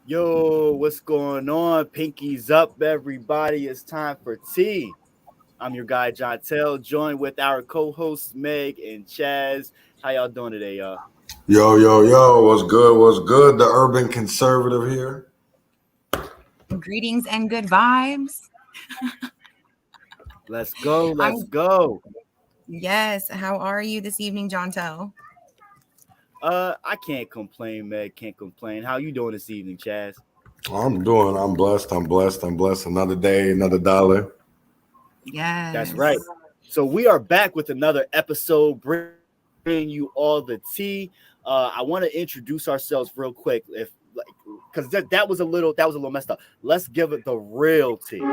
Yo, what's going on? Pinkies up, everybody. It's time for tea. I'm your guy, John Tell, joined with our co-hosts, Meg and Chaz. How y'all doing today, y'all? Yo, what's good? What's good? The urban conservative here. Greetings and good vibes. Let's go. Let's go. Yes. How are you this evening, John Tell? I can't complain, Meg. Can't complain. How you doing this evening, Chaz? I'm blessed. Another day, another dollar. Yes. That's right. So we are back with another episode, bringing you all the tea. I want to introduce ourselves real quick, because that was a little messed up. Let's give it the real tea.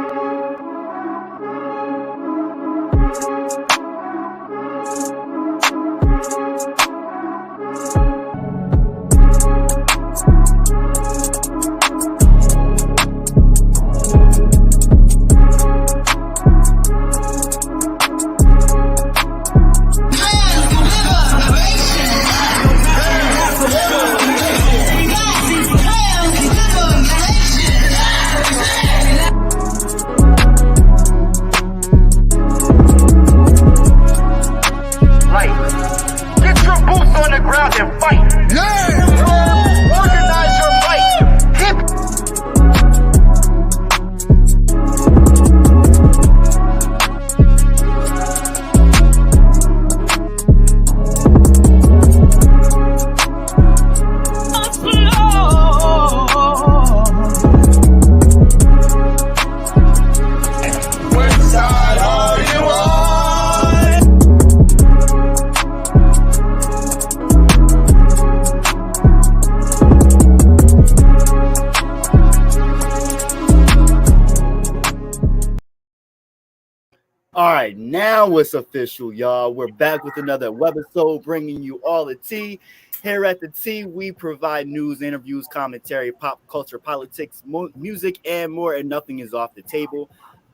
All right, now it's official, y'all. We're back with another webisode, bringing you all the tea. Here at the Tea, we provide news, interviews, commentary, pop culture, politics, music, and more, and nothing is off the table.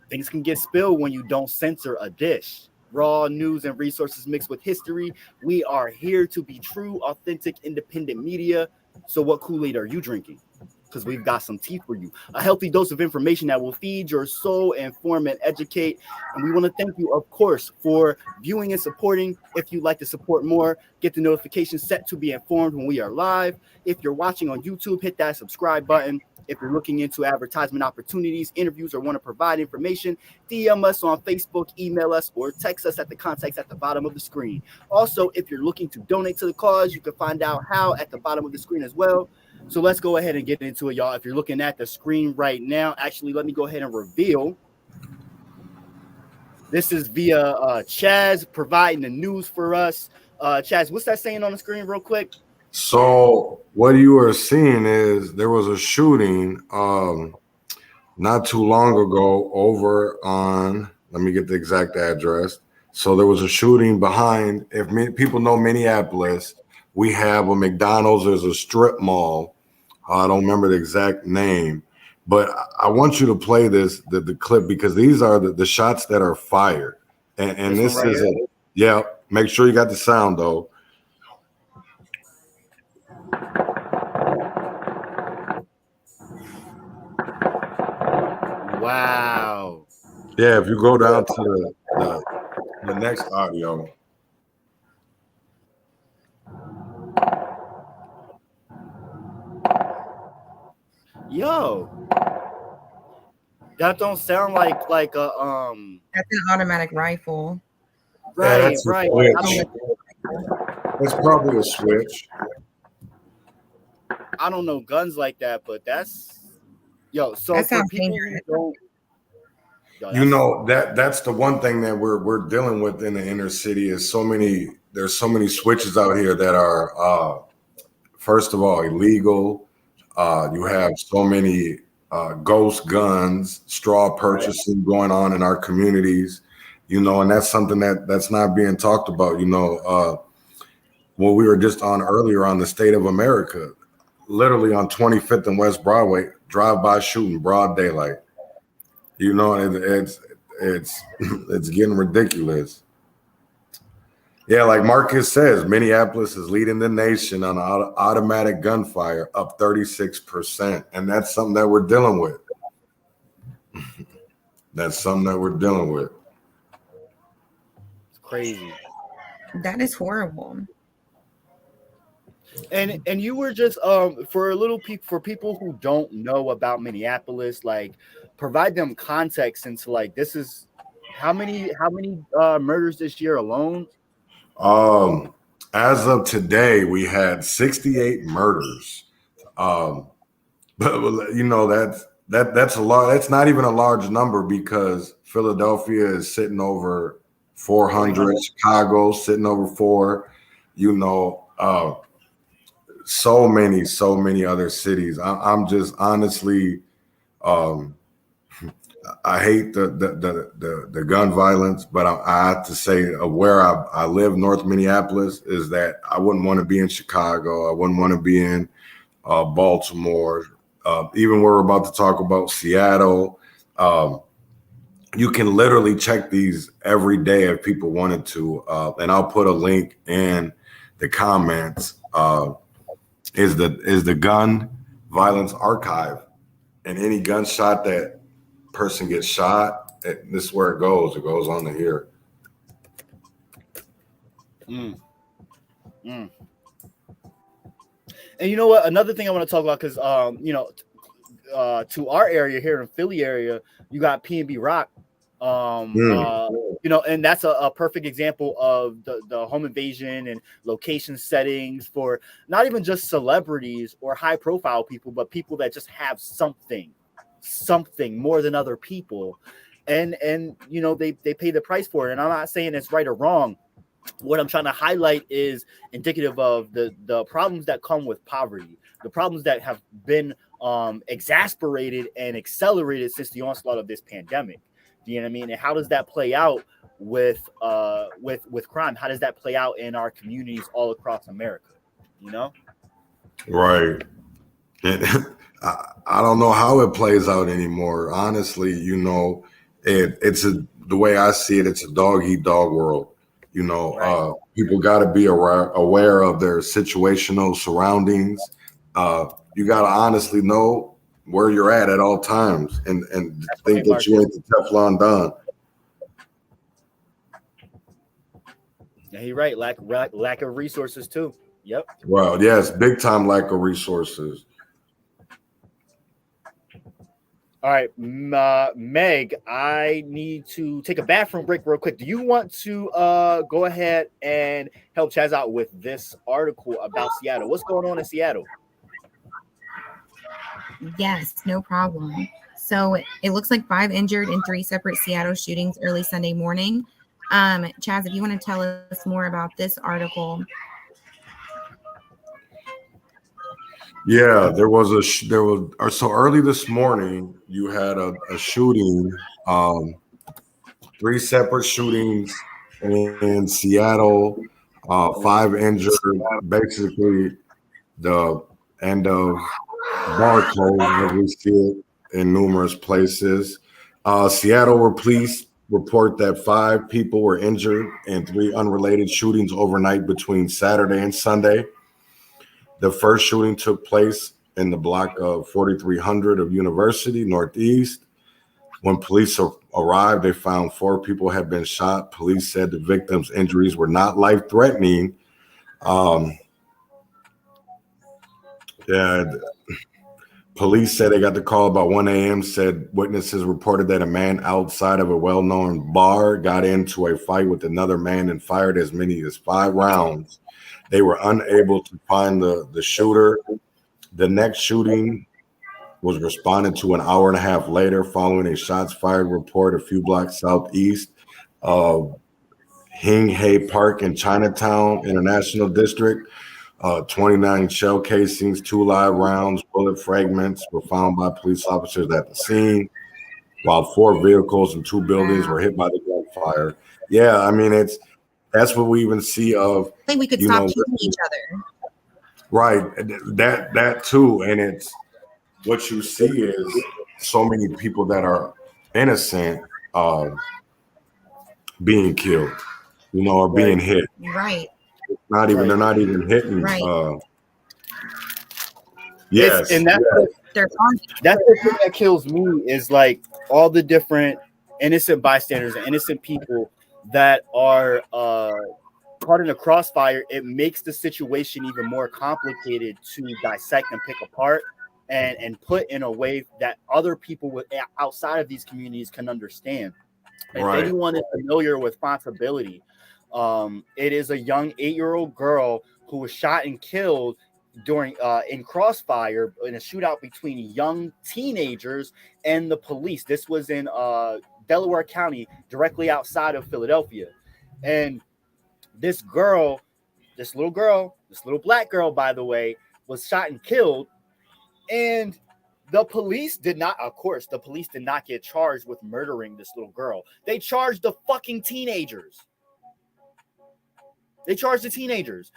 Things can get spilled when you don't censor a dish. Raw news and resources mixed with history. We are here to be true, authentic, independent media. So what Kool-Aid are you drinking? Because we've got some tea for you. A healthy dose of information that will feed your soul, inform, and educate. And we want to thank you, of course, for viewing and supporting. If you'd like to support more, get the notification set to be informed when we are live. If you're watching on YouTube, hit that subscribe button. If you're looking into advertisement opportunities, interviews, or want to provide information, DM us on Facebook, email us, or text us at the contacts at the bottom of the screen. Also, if you're looking to donate to the cause, you can find out how at the bottom of the screen as well. So let's go ahead and get into it, y'all. If you're looking at the screen right now, actually, let me go ahead and reveal. This is via Chaz providing the news for us. Chaz, what's that saying on the screen real quick? So what you are seeing is there was a shooting not too long ago over on, let me get the exact address. So there was a shooting behind, people know Minneapolis, we have a McDonald's, there's a strip mall. I don't remember the exact name, but I want you to play the clip, because these are the shots that are fired. And this right is it. Yeah, make sure you got the sound though. Wow. Yeah, if you go down to the next audio. Yo, that don't sound like a That's an automatic rifle. Right, yeah, right. It's probably a switch. I don't know guns like that, but that's So that for people who don't, that's the one thing that we're dealing with in the inner city is there's so many switches out here that are first of all illegal. You have so many ghost guns, straw purchasing going on in our communities, and that's something that's not being talked about. What we were just on earlier on the State of America, literally on 25th and West Broadway, drive-by shooting, broad daylight. It's getting ridiculous. Yeah, like Marcus says, Minneapolis is leading the nation on automatic gunfire, up 36%. And that's something that we're dealing with. That's something that we're dealing with. It's crazy. That is horrible. And you were just for people who don't know about Minneapolis, like provide them context into like this is how many murders this year alone? As of today, we had 68 murders. But you know that's a lot. That's not even a large number because Philadelphia is sitting over 400, Chicago sitting over 4. You know, so many other cities. I'm just honestly, I hate the gun violence, but I have to say where I live, North Minneapolis, is that I wouldn't want to be in Chicago. I wouldn't want to be in Baltimore. Even we're about to talk about Seattle. You can literally check these every day if people wanted to. And I'll put a link in the comments. Is the gun violence archive, and any gunshot that person gets shot, this is where it goes. It goes on to here. And you know what? Another thing I want to talk about, because to our area here in Philly area, you got P&B Rock. And that's a perfect example of the home invasion and location settings for not even just celebrities or high profile people, but people that just have something more than other people. And they pay the price for it. And I'm not saying it's right or wrong. What I'm trying to highlight is indicative of the problems that come with poverty, the problems that have been exasperated and accelerated since the onslaught of this pandemic. Do you know what I mean? And how does that play out with crime? How does that play out in our communities all across America? You know? Right. And I don't know how it plays out anymore. Honestly, it's the way I see it, it's a dog eat dog world. Right. People got to be aware of their situational surroundings. You got to honestly know where you're at all times, and think that you ain't the Teflon Don. Yeah, you're right. Lack of resources too. Yep. Well, yes, big time lack of resources. All right, Meg, I need to take a bathroom break real quick. Do you want to go ahead and help Chaz out with this article about Seattle? What's going on in Seattle? Yes, no problem. So it looks like 5 injured in 3 separate Seattle shootings early Sunday morning. Chaz, if you want to tell us more about this article. Yeah, so early this morning you had a shooting, 3 separate shootings in Seattle, 5 injured, basically the end of bar closed as we see it in numerous places. Seattle police report that 5 people were injured in 3 unrelated shootings overnight between Saturday and Sunday. The first shooting took place in the block of 4300 of University Northeast. When police arrived, they found 4 people had been shot. Police said the victims' injuries were not life-threatening. Police said they got the call about 1 a.m. Said witnesses reported that a man outside of a well-known bar got into a fight with another man and fired as many as 5 rounds. They were unable to find the shooter. The next shooting was responded to an hour and a half later following a shots fired report a few blocks southeast of Hing Hay Park in Chinatown International District. 29 shell casings, 2 live rounds, bullet fragments were found by police officers at the scene, while 4 vehicles and 2 buildings were hit by the gunfire. Yeah, I mean, that's what we even see of. I think we could stop killing each other. Right, that too, and it's what you see is so many people that are innocent being killed. or being hit. Right. They're not even hitting. Right. Yes. And that's the thing that kills me is like all the different innocent bystanders and innocent people that are caught in a crossfire. It makes the situation even more complicated to dissect and pick apart and put in a way that other people outside of these communities can understand. If anyone is familiar with Responsibility, it is a young 8-year-old girl who was shot and killed during in crossfire in a shootout between young teenagers and the police. This was in Delaware County, directly outside of Philadelphia. And this little black girl, by the way, was shot and killed. And the police did not get charged with murdering this little girl. They charged the fucking teenagers. They charged the teenagers.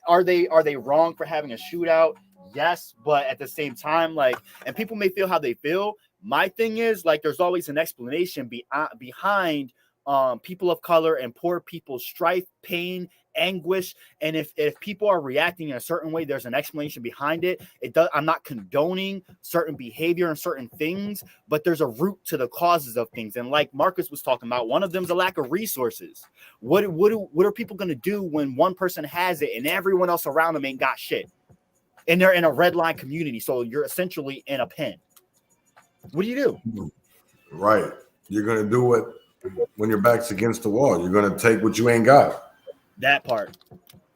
Are they wrong for having a shootout? Yes, but at the same time, like, and people may feel how they feel. My thing is, like, there's always an explanation behind people of color and poor people's strife, pain, anguish. And if people are reacting in a certain way, there's an explanation behind it. I'm not condoning certain behavior and certain things, but there's a root to the causes of things. And like Marcus was talking about, one of them is a lack of resources. What are people going to do when one person has it and everyone else around them ain't got shit? And they're in a red line community, so you're essentially in a pen. What do you do? Right. You're going to do it when your back's against the wall. You're going to take what you ain't got. That part.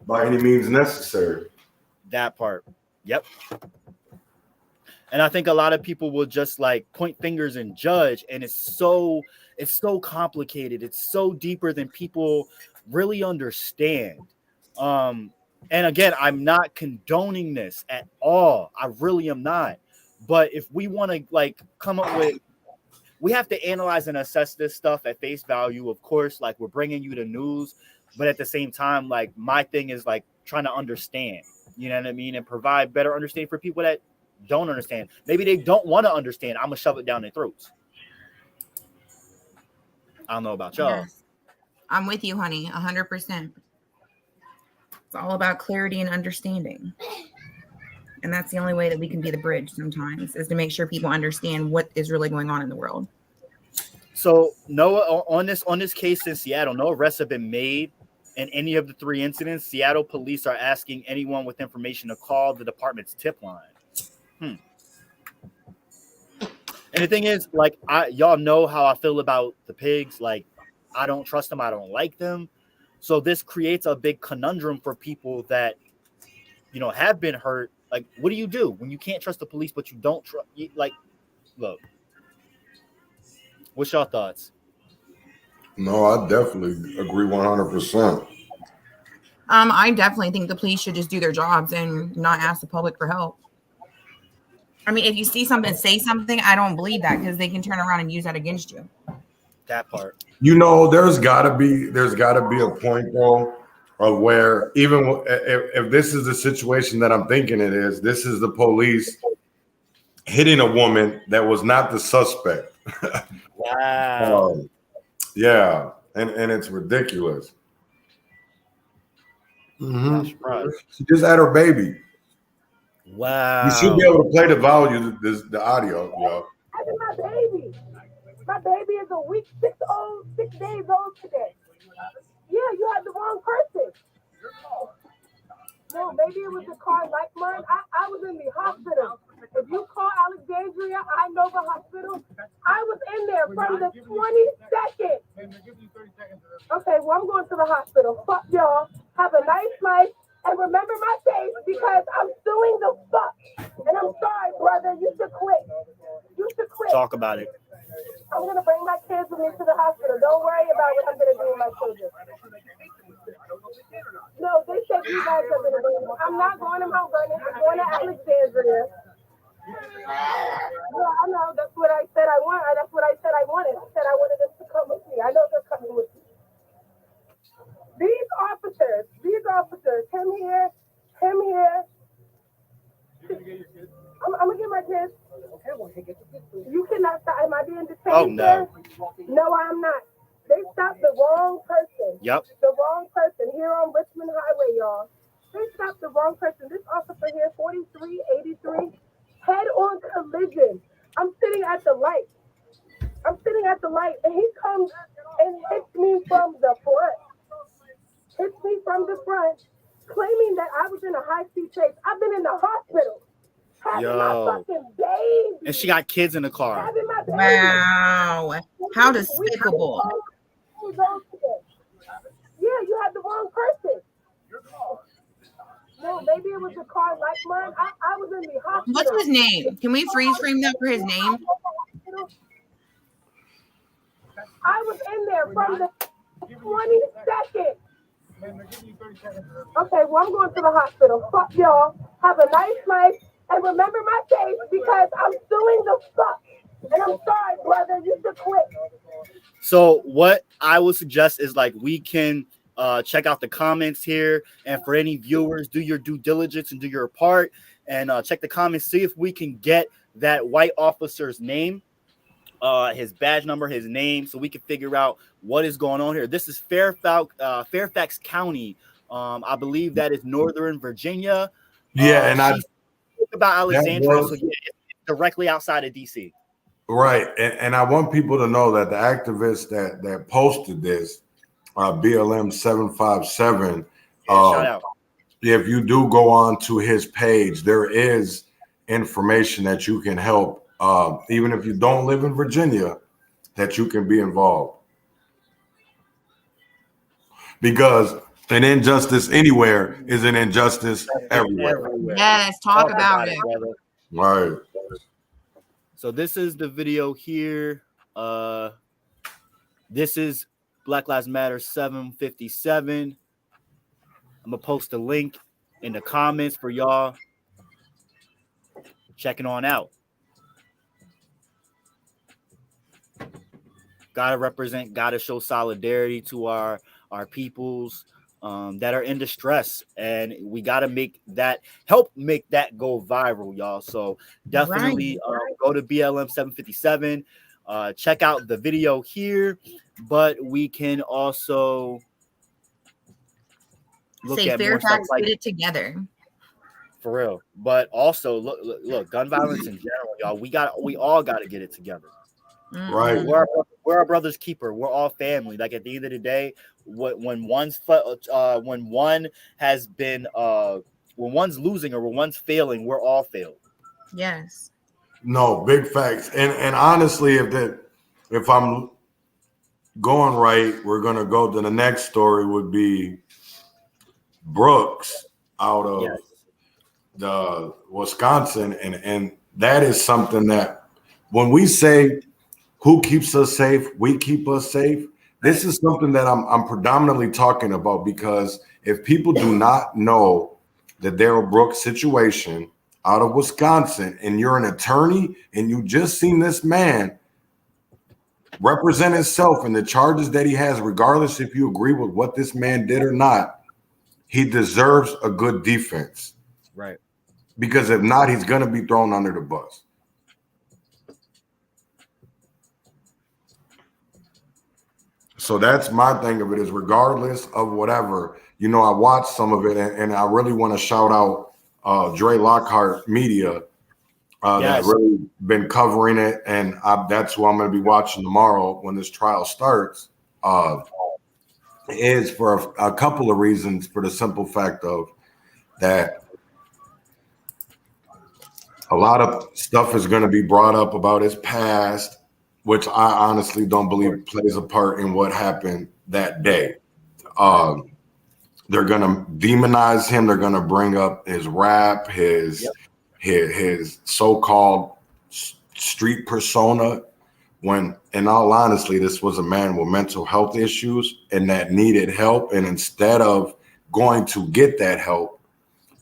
By any means necessary. That part. Yep. And I think a lot of people will just like point fingers and judge, and it's so complicated. It's so deeper than people really understand. And again, I'm not condoning this at all. I really am not. But if we want to like come up with, we have to analyze and assess this stuff at face value. Of course, like we're bringing you the news, but at the same time, like my thing is like trying to understand, you know what I mean? And provide better understanding for people that don't understand. Maybe they don't want to understand. I'm gonna shove it down their throats. I don't know about y'all. Yes. I'm with you, honey, 100%. It's all about clarity and understanding. And that's the only way that we can be the bridge sometimes, is to make sure people understand what is really going on in the world. So Noah, on this case in Seattle, no arrests have been made in any of the 3 incidents. Seattle police are asking anyone with information to call the department's tip line. And the thing is, like, y'all know how I feel about the pigs. Like, I don't trust them. I don't like them. So this creates a big conundrum for people that, you know, have been hurt. Like, what do you do when you can't trust the police, but you don't trust? Like, look, what's your thoughts? No, I definitely agree 100%. I definitely think the police should just do their jobs and not ask the public for help. I mean, if you see something, say something. I don't believe that, because they can turn around and use that against you. That part. You know, there's gotta be a point though of where even if this is the situation that I'm thinking it is, this is the police hitting a woman that was not the suspect. Wow. Yeah, and it's ridiculous. Mm-hmm. She just had her baby. Wow. You should be able to play the audio, yo. I did my baby. My baby is a week, 6 days old today. Yeah, you had the wrong person. No, maybe it was a car like mine. I was in the hospital. If you call Alexandria, I know the hospital. I was in there from the 22nd. Okay, well, I'm going to the hospital. Fuck y'all. Have a nice life. And remember my face, because I'm suing the fuck. And I'm sorry, brother. You should quit. You should quit. Talk about it. I'm going to bring my kids with me to the hospital. Don't worry about what I'm going to do with my children. No, they said you guys are going to do it. I'm not going to Mount Vernon. I'm going to Alexandria. Yeah, I know. That's what I said I want. That's what I said I wanted. I said I wanted them to come with me. I know they're coming with me. These officers, him here. I'm going to get my kids. Okay, well, get your kids. You cannot stop. Am I being detained? Oh, no. No, I'm not. They stopped the wrong person. Yep. The wrong person here on Richmond Highway, y'all. They stopped the wrong person. This officer here, 4383, head-on collision. I'm sitting at the light. And he comes and hits me from the front. Claiming that I was in a high-speed chase. I've been in the hospital. Having my fucking baby. And she got kids in the car. Having my baby. Wow. How despicable. Yeah, you had the wrong person. No, maybe it was a car like mine. I was in the hospital. What's his name? Can we freeze frame that for his name? I was in there from the 22nd. Okay, well, I'm going to the hospital. Fuck y'all. Have a nice life. And remember my case because I'm suing the fuck. And I'm sorry, brother. You should quit. So what I would suggest is like we can check out the comments here. And for any viewers, do your due diligence and do your part. And check the comments. See if we can get that white officer's name. His badge number, his name, so we can figure out what is going on here. This is Fairfax County. I believe that is Northern Virginia. Yeah, and I spoke about Alexandria, so yeah, it's directly outside of DC. Right, and I want people to know that the activists that posted this, BLM 757. Shout out. If you do go on to his page, there is information that you can help. Even if you don't live in Virginia, that you can be involved. Because an injustice anywhere is an injustice everywhere. Yes, talk about it. Right. So this is the video here. This is Black Lives Matter 757. I'm gonna post a link in the comments for y'all checking on out. Gotta represent, gotta show solidarity to our peoples that are in distress, and we gotta help make that go viral, y'all. So definitely go to BLM 757, check out the video here, but we can also look at more stuff like get it together. For real, but also look, gun violence in general, y'all. We all got to get it together. Right. We're our brother's keeper. We're all family. Like at the end of the day, when one's losing or when one's failing, we're all failed. Yes. No, big facts. And honestly, if I'm going right, we're gonna go to the next story would be Brooks out of the Wisconsin, and that is something that when we say who keeps us safe, we keep us safe. This is something that I'm predominantly talking about, because if people do not know the Darrell Brooks situation out of Wisconsin, and you're an attorney and you just seen this man represent himself and the charges that he has, regardless if you agree with what this man did or not, he deserves a good defense. Right. Because if not, he's going to be thrown under the bus. So that's my thing of it, is regardless of whatever, I watched some of it, and I really want to shout out Dre Lockhart Media that's really been covering it. And that's who I'm going to be watching tomorrow when this trial starts, is for a couple of reasons, for the simple fact of that a lot of stuff is going to be brought up about his past, which I honestly don't believe plays a part in what happened that day. They're going to demonize him. They're going to bring up his rap, his so-called street persona, when in all honesty, this was a man with mental health issues and that needed help. And instead of going to get that help,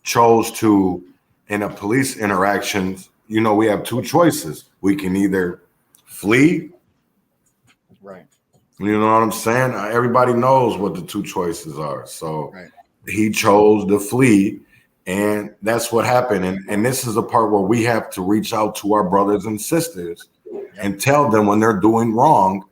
chose to, in a police interaction, we have two choices. We can either flee. Right. You know what I'm saying? Everybody knows what the two choices are. So he chose to flee, and that's what happened. And this is the part where we have to reach out to our brothers and sisters and tell them when they're doing wrong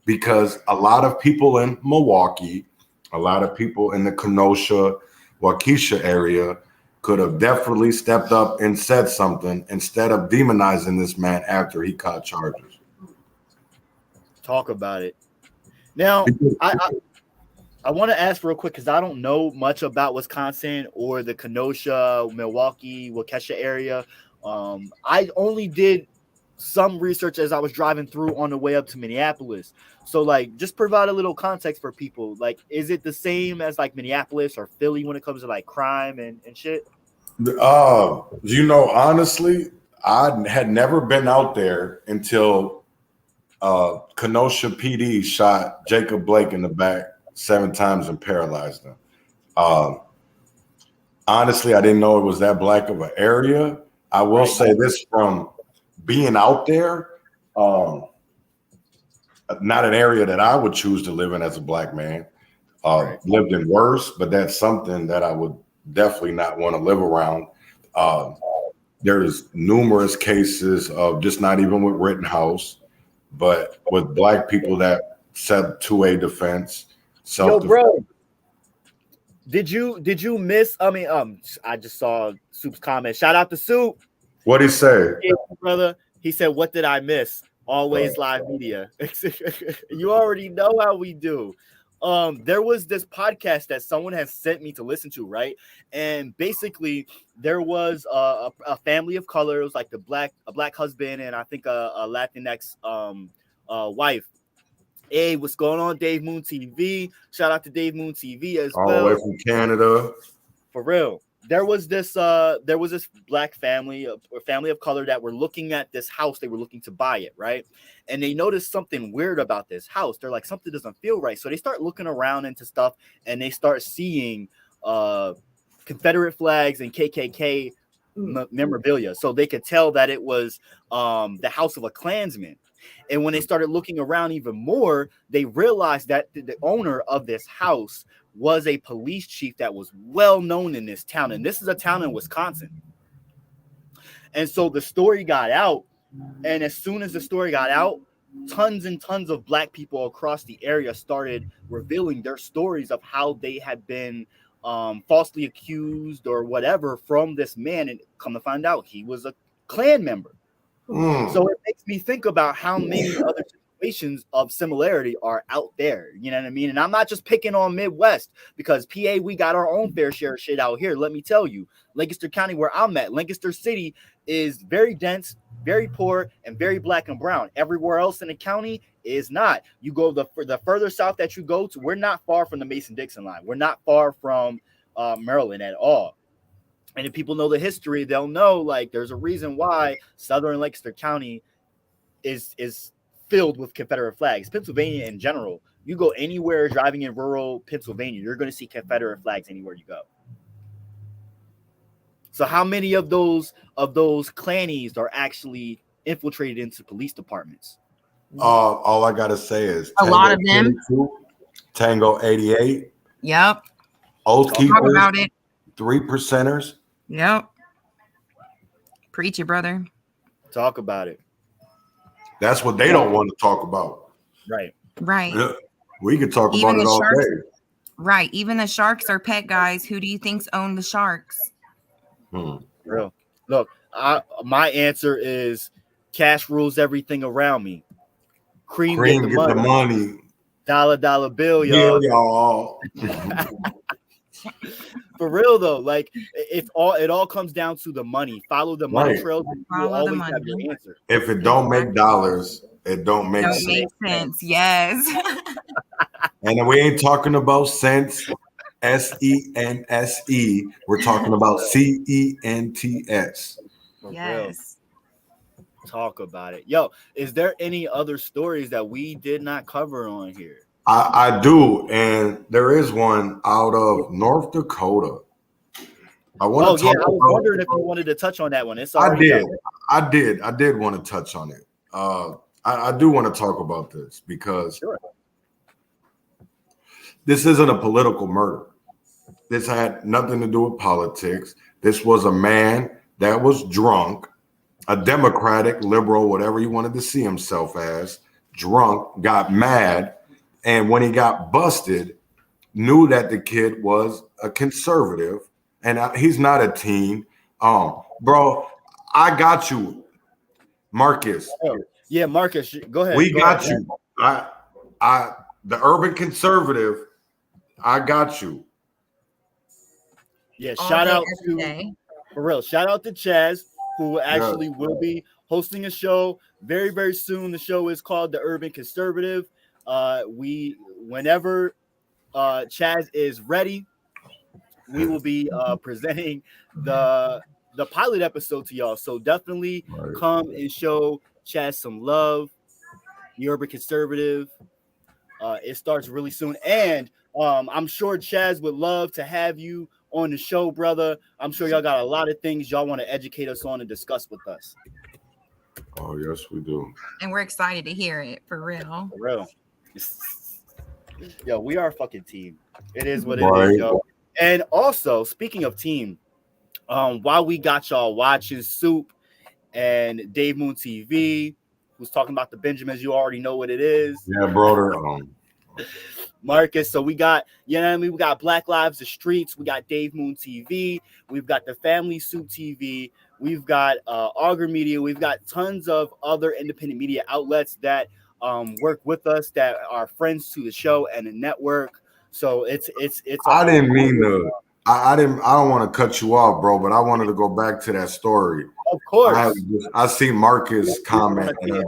because a lot of people in Milwaukee, a lot of people in the Kenosha, Waukesha area could have definitely stepped up and said something instead of demonizing this man after he caught charges. Talk about it. Now, I want to ask real quick because I don't know much about Wisconsin or the Kenosha, Milwaukee, Waukesha area. I only did some research as I was driving through on the way up to Minneapolis. So, like, just provide a little context for people. Like, is it the same as like Minneapolis or Philly when it comes to like crime and shit? Honestly, I had never been out there until Kenosha PD shot Jacob Blake in the back 7 times and paralyzed him. Honestly, I didn't know it was that black of an area. I will say this from being out there, not an area that I would choose to live in as a black man. Lived in worse, but that's something that I would definitely not want to live around. There's numerous cases of just not even with Rittenhouse, but with black people that said to a defense. Yo, bro, did you miss? I mean, I just saw Soup's comment. Shout out to Soup. What'd he say? Yeah, brother, he said, "What did I miss?" Always live media. You already know how we do. There was this podcast that someone has sent me to listen to, right? And basically, there was a family of color. It was like a black husband and I think a Latinx wife. Hey, what's going on, Dave Moon TV? Shout out to Dave Moon TV as well. All the way from Canada. For real. There was this black family, a family of color that were looking at this house. They were looking to buy it, right? And they noticed something weird about this house. They're like, something doesn't feel right. So they start looking around into stuff and they start seeing Confederate flags and KKK memorabilia. So they could tell that it was the house of a Klansman. And when they started looking around even more, they realized that the owner of this house was a police chief that was well known in this town. And this is a town in Wisconsin. And so the story got out. And as soon as the story got out, tons and tons of black people across the area started revealing their stories of how they had been falsely accused or whatever from this man. And come to find out, he was a Klan member. So it makes me think about how many other situations of similarity are out there. You know what I mean? And I'm not just picking on Midwest because PA, we got our own fair share of shit out here. Let me tell you, Lancaster County, where I'm at, Lancaster City is very dense, very poor, and very black and brown. Everywhere else in the county is not. You go the further south that you go to, we're not far from the Mason-Dixon line. We're not far from Maryland at all. And if people know the history, they'll know like there's a reason why Southern Lancaster County is filled with Confederate flags. Pennsylvania in general, you go anywhere driving in rural Pennsylvania, you're going to see Confederate flags anywhere you go. So how many of those Klannies are actually infiltrated into police departents? All I gotta say is a lot of them. Tango 88. Yep. Oath Keepers. Talk about it. 3%ers. Yep. Preach it, brother. Talk about it. That's what they don't want to talk about. Right. Right. Yeah. We could talk about it all day. Right. Even the sharks are pet guys. Who do you think's own the sharks? Real. Look, my answer is cash rules everything around me. Cream get the money. Dollar bill, y'all. For real though, like it all comes down to the money. Follow the money trails. And you will always have your answer. If it don't make dollars, it don't make sense. Make sense. Yes. And we ain't talking about cents, SENSE. We're talking about CENTS. Yes. Talk about it. Yo, is there any other stories that we did not cover on here? I do, and there is one out of North Dakota. I was wondering if you wanted to touch on that one. I did want to touch on it. I do want to talk about this because this isn't a political murder. This had nothing to do with politics. This was a man that was drunk, a Democratic, liberal, whatever he wanted to see himself as, drunk, got mad, and when he got busted, knew that the kid was a conservative, and he's not a teen. Bro, I got you, Marcus. Yeah, Marcus, go ahead. We got you. The urban conservative, I got you. Yeah, All shout day, out every to day. for real. Shout out to Chaz, who actually will be hosting a show very, very soon. The show is called The Urban Conservative. Whenever Chaz is ready, we will be presenting the pilot episode to y'all. So definitely come and show Chaz some love. The Urban Conservative. It starts really soon, and I'm sure Chaz would love to have you on the show, brother. I'm sure y'all got a lot of things y'all want to educate us on and discuss with us. Oh, yes, we do. And we're excited to hear it, for real. For real. Yo, we are a fucking team. It is what it is, yo. And also, speaking of team, while we got y'all watching Soup and Dave Moon TV, who's talking about the Benjamins, you already know what it is. Yeah, brother. Marcus. So we got, you know what I mean? We got Black Lives the Streets. We got Dave Moon TV. We've got the Family Soup TV. We've got Augur Media. We've got tons of other independent media outlets that work with us, that are friends to the show and the network. So it's. I didn't mean to. I don't want to cut you off, bro, but I wanted to go back to that story. Of course. I see Marcus comment, and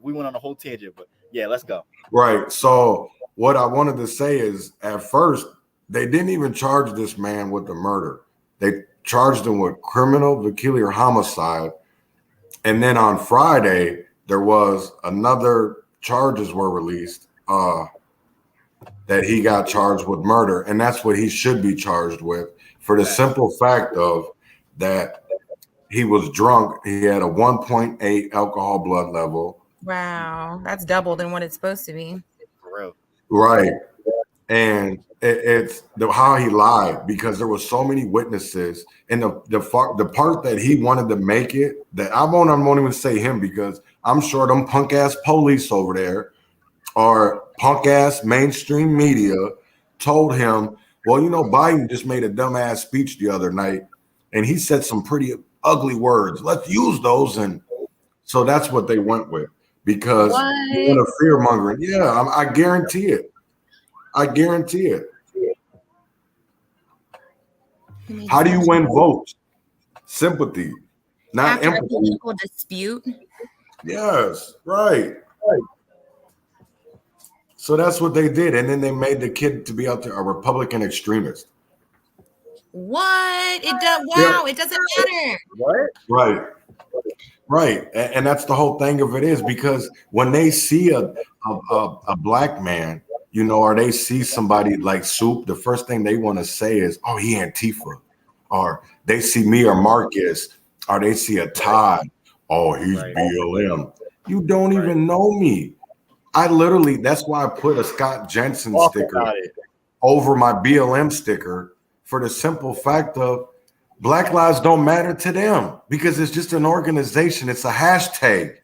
we went on a whole tangent, but yeah, let's go. Right. So what I wanted to say is, at first, they didn't even charge this man with the murder. They charged him with criminal peculiar homicide. And then on Friday, there was another charges were released that he got charged with murder. And that's what he should be charged with, for the simple fact of that he was drunk. He had a 1.8 alcohol blood level. Wow. That's double than what it's supposed to be. For real. Right. And it's how he lied, because there was so many witnesses, and the part that he wanted to make it, that I won't even say him, because I'm sure them punk ass police over there or punk ass mainstream media told him, well, you know, Biden just made a dumbass speech the other night and he said some pretty ugly words. Let's use those. And so that's what they went with, because you want to fear mongering. Yeah, I guarantee it. I guarantee it. How do you win votes? Sympathy, not after empathy. A political dispute. Yes, right. So that's what they did, and then they made the kid to be out there a Republican extremist. What? It does. Wow, It doesn't matter. What? Right. And that's the whole thing of it, is because when they see a black man, you know, or they see somebody like Soup, the first thing they want to say is, oh, he Antifa. Or they see me or Marcus, or they see a Todd, oh, he's BLM. You don't even know me. I literally, that's why I put a Scott Jensen sticker over my BLM sticker, for the simple fact of Black lives don't matter to them, because it's just an organization. It's a hashtag.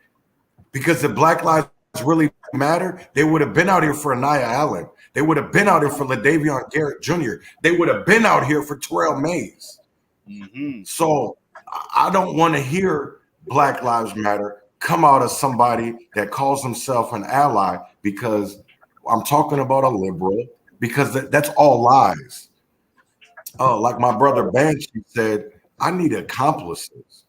Because if Black lives really matter, they would have been out here for Anaya Allen. They would have been out here for LaDavion Garrett Jr. They would have been out here for Terrell Mays. Mm-hmm. So I don't want to hear Black Lives Matter come out of somebody that calls himself an ally, because I'm talking about a liberal, because that's all lies. Like my brother Banshee said, I need accomplices.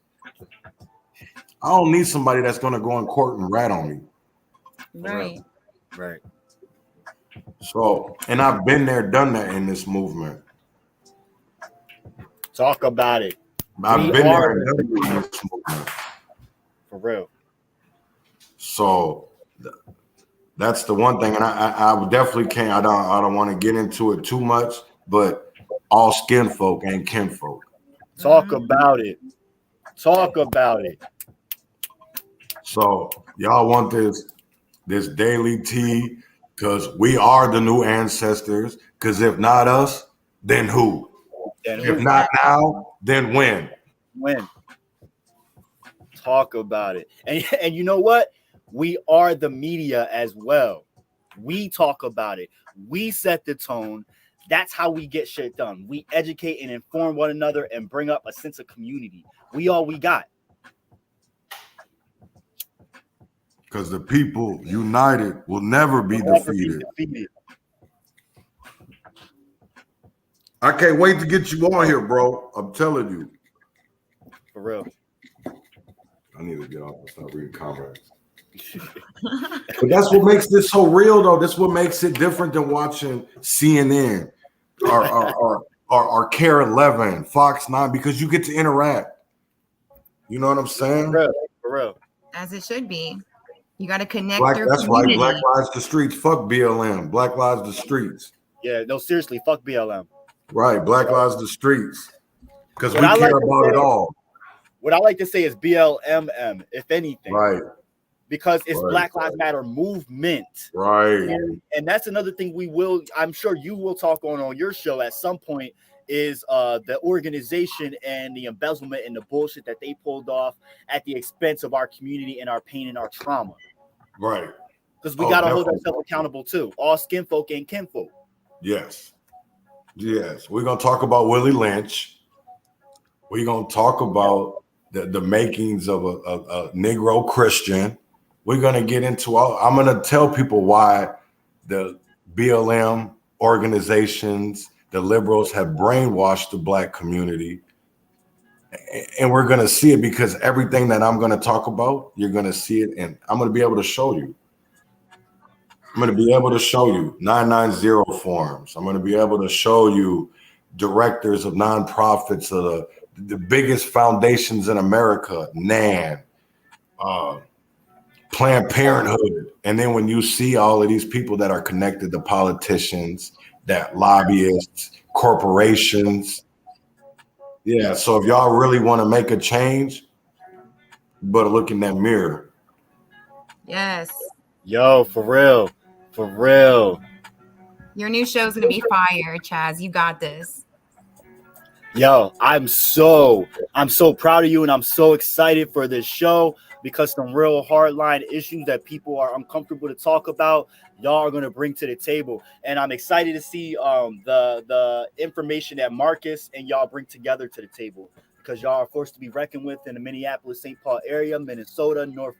I don't need somebody that's going to go in court and rat on me. Right. So, and I've been there, done that in this movement. Talk about it. I've been there and done that in this movement. For real. So that's the one thing, and I definitely can't. I don't want to get into it too much, but all skin folk ain't kinfolk. Talk about it. Talk about it. So y'all want this daily tea, because we are the new ancestors. Because if not us, then who? If not now, then when? When? Talk about it. And you know what? We are the media as well. We talk about it. We set the tone. That's how we get shit done. We educate and inform one another and bring up a sense of community. We all we got. Because the people united will never be defeated. I can't wait to get you on here, bro. I'm telling you. For real. I need to get off and start reading comments. But that's what makes this so real, though. That's what makes it different than watching CNN or Care 11, Fox 9, because you get to interact. You know what I'm saying? For real. As it should be. You got to connect. That's community. Right. Black Lives the Streets. Fuck BLM. Black Lives the Streets. Yeah, no, seriously. Fuck BLM. Right. Black Lives the Streets. Because we care about it all. What I like to say is BLMM, if anything. Right. Because it's Black Lives Matter movement. Right. And that's another thing I'm sure you will talk on your show at some point, is the organization and the embezzlement and the bullshit that they pulled off at the expense of our community and our pain and our trauma. Right. Because we got to hold ourselves accountable too. All skin folk and kinfolk. Yes. We're going to talk about Willie Lynch. We're going to talk about the makings of a Negro Christian. We're going to get into I'm going to tell people why the BLM organizations, the liberals, have brainwashed the Black community. And we're going to see it, because everything that I'm going to talk about, you're going to see it. And I'm going to be able to show you. I'm going to be able to show you 990 forums. I'm going to be able to show you directors of nonprofits, of the biggest foundations in America, NAN, Planned Parenthood. And then when you see all of these people that are connected to politicians, that lobbyists, corporations. Yeah. So if y'all really want to make a change, you better look in that mirror. Yes. Yo, for real. For real. Your new show's going to be fire, Chaz. You got this. Yo, I'm so proud of you, and I'm so excited for this show, because some real hardline issues that people are uncomfortable to talk about, y'all are going to bring to the table. And I'm excited to see the information that Marcus and y'all bring together to the table, because y'all are forced to be reckoned with in the Minneapolis, St. Paul area, Minnesota, North,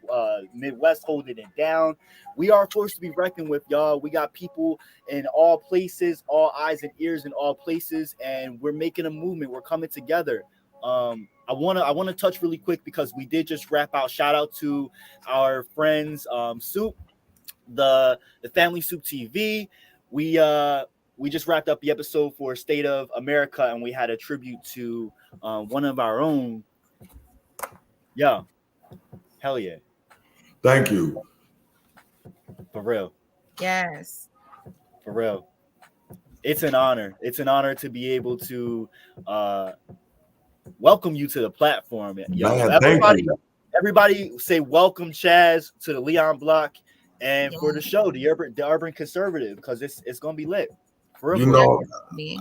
Midwest holding it down. We are forced to be reckoned with, y'all. We got people in all places, all eyes and ears in all places, and we're making a movement. We're coming together. I want to touch really quick, because we did just wrap out. Shout out to our friends, Soup, the Family Soup TV. We just wrapped up the episode for State of America, and we had a tribute to one of our own. Yeah, hell yeah! Thank you. For real. Yes. For real. It's an honor. It's an honor to be able to welcome you to the platform. Yo, Man, everybody say welcome, Chaz, to the Leon Block, and for the show, the Urban Conservative, because it's gonna be lit. For real, you know,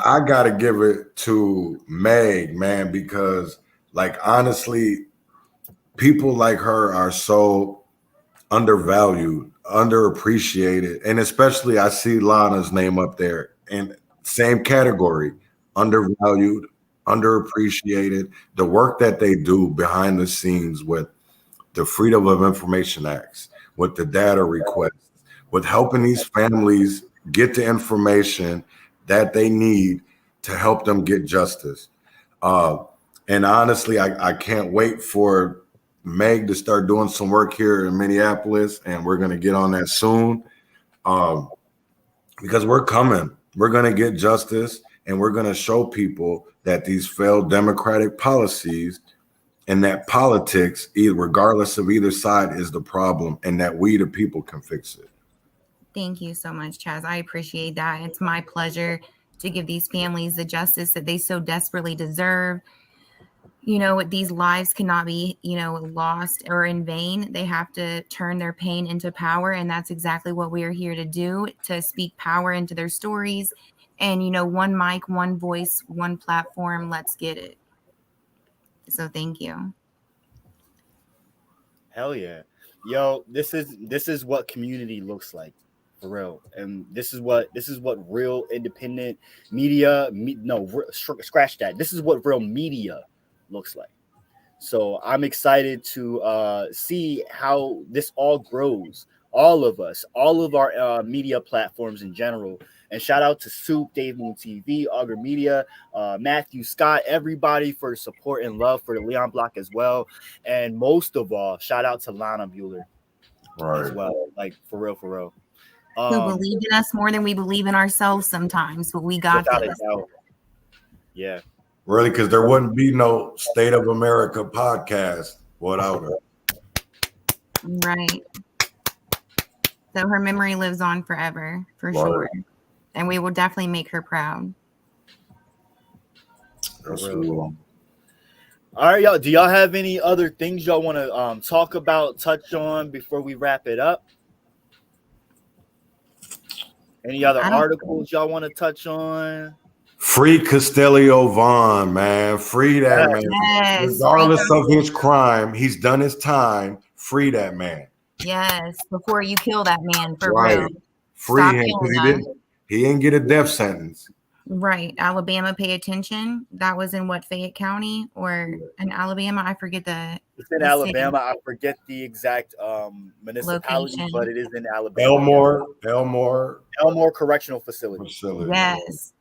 I gotta give it to Meg, man, because honestly, people like her are so undervalued, underappreciated, and especially I see Lana's name up there in same category, undervalued, underappreciated. The work that they do behind the scenes with the Freedom of Information Acts, with the data requests, with helping these families get the information that they need to help them get justice. And honestly, I can't wait for Meg to start doing some work here in Minneapolis, and we're going to get on that soon, because we're coming. We're going to get justice, and we're going to show people that these failed democratic policies and that politics, regardless of either side, is the problem, and that we, the people, can fix it. Thank you so much, Chaz. I appreciate that. It's my pleasure to give these families the justice that they so desperately deserve. You know, these lives cannot be, lost or in vain. They have to turn their pain into power. And that's exactly what we are here to do, to speak power into their stories. And, one mic, one voice, one platform. Let's get it. So thank you. Hell yeah. Yo, this is what community looks like for real, and this is what real independent media. Scratch that. This is what real media looks like. So I'm excited to see how this all grows. All of us, all of our media platforms in general. And shout out to Soup, Dave Moon TV, Augur Media, Matthew Scott, everybody for the support and love for the Leon Block as well. And most of all, shout out to Lana Bueller as well. Like for real, for real. Who believed in us more than we believe in ourselves sometimes, but we got without this. a doubt. Yeah. Really, because there wouldn't be no State of America podcast without her. Right. So her memory lives on forever, for sure. And we will definitely make her proud. That's cool. All right, y'all. Do y'all have any other things y'all want to talk about, touch on before we wrap it up? Any other articles y'all want to touch on? Free Castellio Vaughn, man. Free that man. Yes. Regardless of his crime, he's done his time. Free that man. Yes. Before you kill that man, for Right. real. Free Stop him. killing He didn't get a death sentence. Right. Alabama, pay attention. That was in what, Fayette County or in Alabama? I forget It's in Alabama. City. I forget the exact municipality, location. But it is in Alabama. Elmore Correctional Facility. Yes.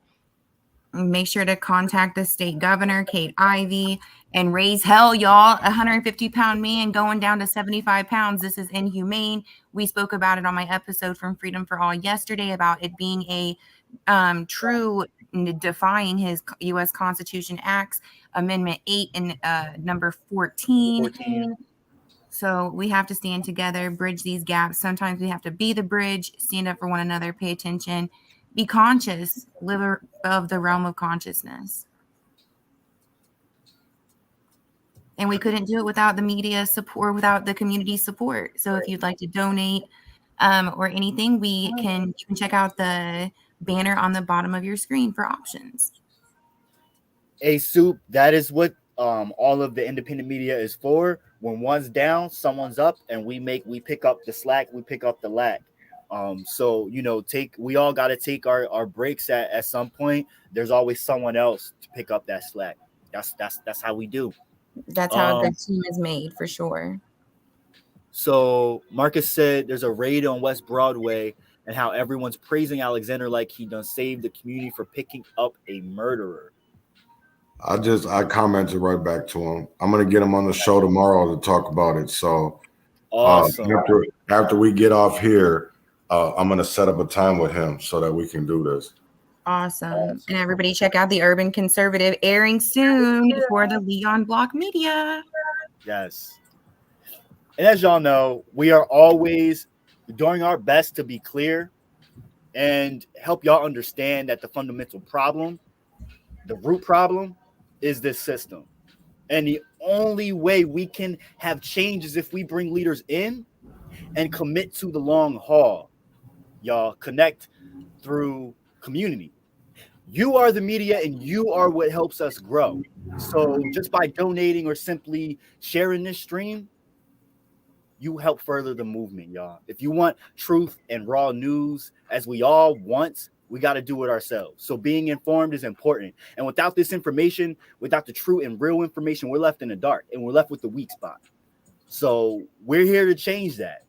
Make sure to contact the state governor, Kate Ivey, and raise hell, y'all. 150-pound man going down to 75 pounds. This is inhumane. We spoke about it on my episode from Freedom for All yesterday about it being a true defying his U.S. Constitution Acts, Amendment 8 and number 14. So we have to stand together, bridge these gaps. Sometimes we have to be the bridge, stand up for one another, pay attention, be conscious, live above the realm of consciousness. And we couldn't do it without the media support, without the community support. So if you'd like to donate or anything, you can check out the banner on the bottom of your screen for options. Hey, Soup, that is what all of the independent media is for. When one's down, someone's up, and we pick up the slack, we pick up the lack. So we all got to take our breaks at some point. There's always someone else to pick up that slack. That's how we do. That's how the team is made, for sure. So Marcus said there's a raid on West Broadway and how everyone's praising Alexander like he done saved the community for picking up a murderer. I commented right back to him. I'm gonna get him on the show tomorrow to talk about it. So awesome. After we get off here, I'm gonna set up a time with him so that we can do this. Awesome. And everybody check out the Urban Conservative airing soon for the Leon Block Media. Yes. And as y'all know, we are always doing our best to be clear and help y'all understand that the fundamental problem, the root problem, is this system. And the only way we can have change is if we bring leaders in and commit to the long haul. Y'all connect through community. You are the media and you are what helps us grow. So just by donating or simply sharing this stream, you help further the movement, y'all. If you want truth and raw news, as we all want, we got to do it ourselves. So being informed is important. And without this information, without the true and real information, we're left in the dark and we're left with the weak spot. So we're here to change that.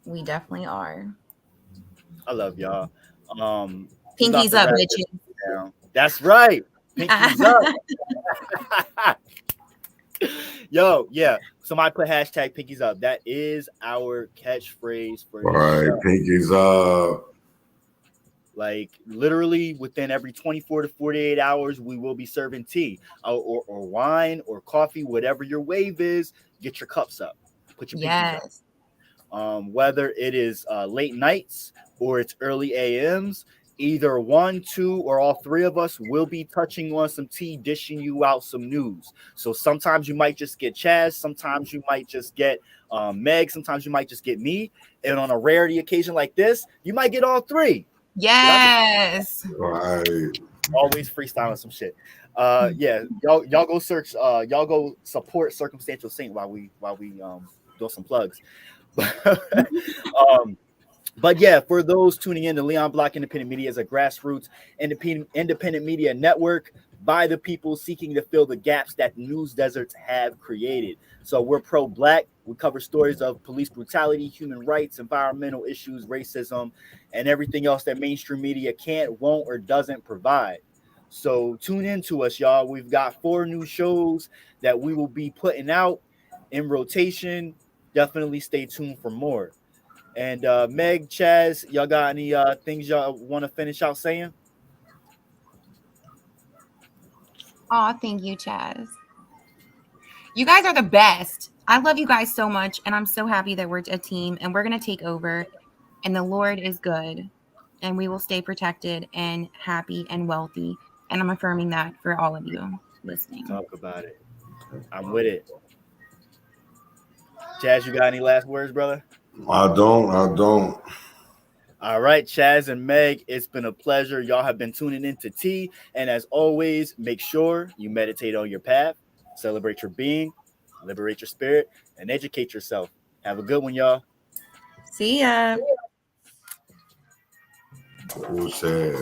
We definitely are. I love y'all. Pinkies up, bitches. That's right. Pinkies up. Yo, yeah. Somebody put hashtag pinkies up. That is our catchphrase for all right, show. Pinkies up. Like literally within every 24 to 48 hours, we will be serving tea or wine or coffee, whatever your wave is. Get your cups up. Put your pinkies up. Whether it is late nights or it's early AMs, either one, two, or all three of us will be touching on some tea, dishing you out some news. So sometimes you might just get Chaz, sometimes you might just get Meg, sometimes you might just get me. And on a rarity occasion like this, you might get all three. Yes. Right. Always freestyling some shit. Yeah, y'all go search. Y'all go support Circumstantial Saint while we do some plugs. um, But yeah, for those tuning in, the Leon Block Independent Media is a grassroots independent media network by the people seeking to fill the gaps that news deserts have created. So we're pro-Black. We cover stories of police brutality, human rights, environmental issues, racism, and everything else that mainstream media can't, won't, or doesn't provide. So tune in to us, y'all. We've got 4 new shows that we will be putting out in rotation. Definitely stay tuned for more. And Meg, Chaz, y'all got any things y'all want to finish out saying? Oh, thank you, Chaz. You guys are the best. I love you guys so much, and I'm so happy that we're a team and we're going to take over. And the Lord is good, and we will stay protected and happy and wealthy. And I'm affirming that for all of you listening. Talk about it. I'm with it. Chaz, you got any last words, brother? I don't. All right, Chaz and Meg, it's been a pleasure. Y'all have been tuning in to T. And as always, make sure you meditate on your path, celebrate your being, liberate your spirit, and educate yourself. Have a good one, y'all. See ya. Who said?